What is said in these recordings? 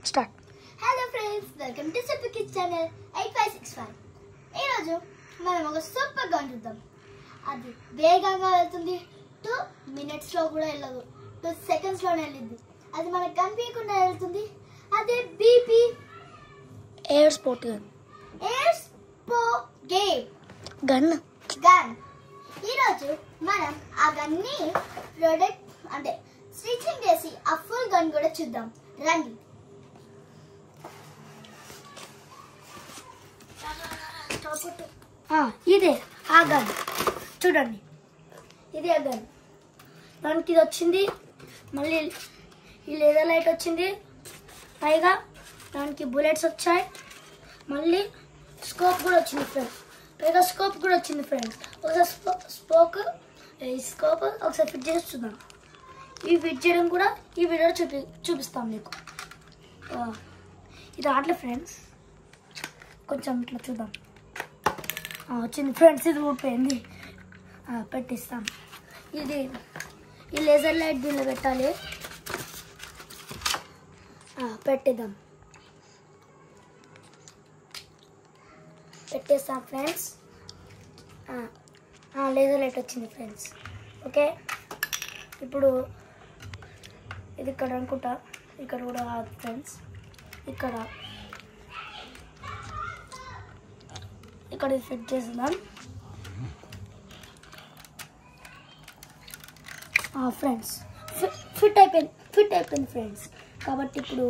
Start. Hello friends, welcome to super kids channel 8565. ఈరోజు మనం ఒక సూపర్ గన్ చూద్దాం. అది వేగంగా వెళ్తుంది, 2 minutesలో కూడా వెళ్ళదు, 2 secondsలోనే వెళ్ళింది. అది మనకు కనిపించకుండా వెళ్తుంది. అదే బీపీ ఎయిర్ స్పోర్ట్ గన్. ఈరోజు మనం ఆ గన్ని ప్రొడక్ట్ అంటే స్టిచ్చింగ్ చేసి ఆ ఫుల్ గన్ కూడా చూద్దాం. రండి. ఇదే ఆ గన్ చూడండి, ఇదే ఆ గన్. మనకి ఇది వచ్చింది, మళ్ళీ ఈ లేజర్ లైట్ వచ్చింది, పైగా దానికి బుల్లెట్స్ వచ్చాయి, మళ్ళీ స్కోప్ కూడా వచ్చింది ఫ్రెండ్స్. ఒకసారి స్కోప్ ఒకసారి ఫిట్ చేసి చూద్దాం. ఇవి ఫిట్ చేయడం కూడా ఈ వీడియోలో చూపిస్తాం మీకు. ఇది రావట్లేదు ఫ్రెండ్స్, కొంచెం ఇట్లా చూద్దాం. వచ్చింది ఫ్రెండ్స్, ఇది ఊడిపోయింది. పెట్టిస్తాం. ఇది ఈ లేజర్ లైట్ దీనిలో పెట్టాలి. పెట్టేస్తాం ఫ్రెండ్స్. లేజర్ లైట్ వచ్చింది ఫ్రెండ్స్. ఓకే, ఇప్పుడు ఇది ఇక్కడ అనుకుంటా, ఇక్కడ కూడా ఫ్రెండ్స్, ఇక్కడ ఫిట్ చేద్దాం ఫ్రెండ్స్. ఫిట్ అయిపోయింది ఫ్రెండ్స్. కాబట్టి ఇప్పుడు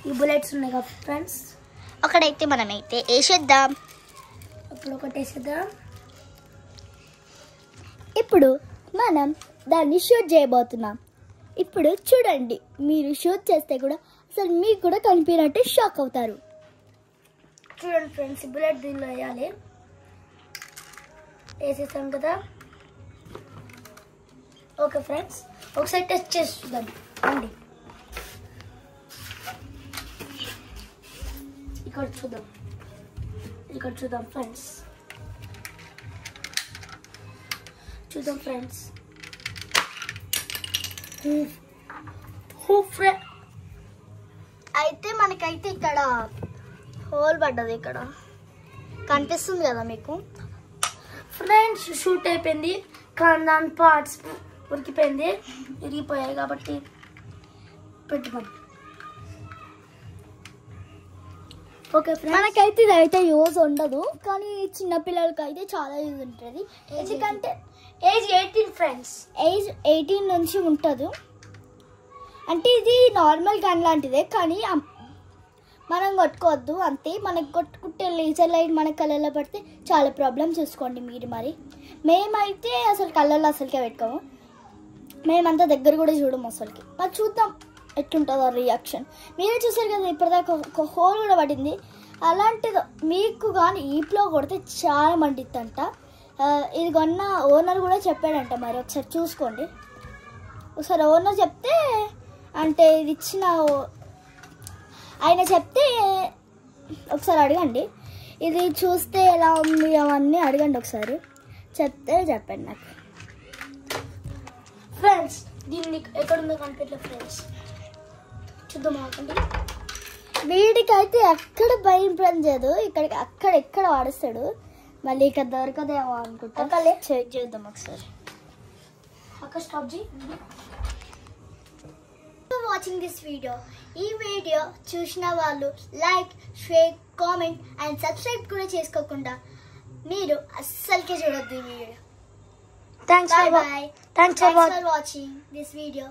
ఈ బుల్లెట్స్ ఉన్నాయి కదా ఫ్రెండ్స్, ఒకటైతే మనమైతే వేసేద్దాం. ఇప్పుడు మనం దాన్ని షూట్ చేయబోతున్నాం. ఇప్పుడు చూడండి, మీరు షూట్ చేస్తే కూడా అసలు మీకు కూడా కనిపించినట్టు షాక్ అవుతారు. చూడండి ఫ్రెండ్స్, ఈ బుల్లెట్ దీనిలో వేయాలి. వేసేసాం కదా. ఓకే ఫ్రెండ్స్, ఒకసారి టెస్ట్ చేసి చూద్దాం అండి. ఇక్కడ చూద్దాం ఫ్రెండ్స్. అయితే మనకైతే ఇక్కడ హోల్ పడ్డది, ఇక్కడ కనిపిస్తుంది కదా మీకు ఫ్రెండ్స్. షూట్ అయిపోయింది, కానీ దాని పార్ట్స్ ఉరికిపోయింది, విరిగిపోయాయి. కాబట్టి పెట్టుకోం. ఓకే ఫ్రెండ్స్, మనకైతే ఇదైతే యూజ్ ఉండదు, కానీ చిన్నపిల్లలకి అయితే చాలా యూజ్ ఉంటుంది. ఎందుకంటే ఏజ్ 18 ఫ్రెండ్స్, ఏజ్ 18 నుంచి ఉంటుంది. అంటే ఇది నార్మల్ గన్ లాంటిదే, కానీ మనం కొట్టుకోవద్దు అంతే. మనకు కొట్టుకుంటే లేజర్ లైట్ మన కళ్ళల్లో పడితే చాలా ప్రాబ్లమ్స్ చూసుకోండి మీరు. మరి మేమైతే అసలు కళ్ళల్లో అసలుకే పెట్టుకోము, మేమంతా దగ్గర కూడా చూడము అసలుకి. మరి చూద్దాం ఎట్లుంటుందో రియాక్షన్. మీరే చూసారు కదా, ఇప్పటిదాకా ఒక హోల్ కూడా పడింది. అలాంటిది మీకు కానీ ఈప్లో కొడితే చాలా మండిద్దంట. ఇది కొన్న ఓనర్ కూడా చెప్పాడంట, మరి ఒకసారి చూసుకోండి. ఒకసారి ఓనర్ చెప్తే, అంటే ఇది ఇచ్చిన ఆయన చెప్తే ఒకసారి అడగండి. ఇది చూస్తే ఎలా ఉంది అవన్నీ అడగండి ఒకసారి, చెప్తే చెప్పండి నాకు ఫ్రెండ్స్. దీన్ని ఎక్కడుందో కనిపించలేదు ఫ్రెండ్స్, చూద్దాం ఆకండి. వీడికైతే ఎక్కడ భయం పనిచేయదు, ఇక్కడికి అక్కడెక్కడ వాడిస్తాడు. మళ్ళీ ఇక్కడ దొరకదేమో అనుకుంటా. చెక్ చేద్దాం ఒకసారి. అక్కడ స్టాప్ చేయి. Watching this video. ఈ వీడియో చూసిన వాళ్ళు like, share, comment and subscribe కూడా చేసుకోకుండా మీరు అస్సలకే చూడొద్దు ఈ video. Thanks for watching this video.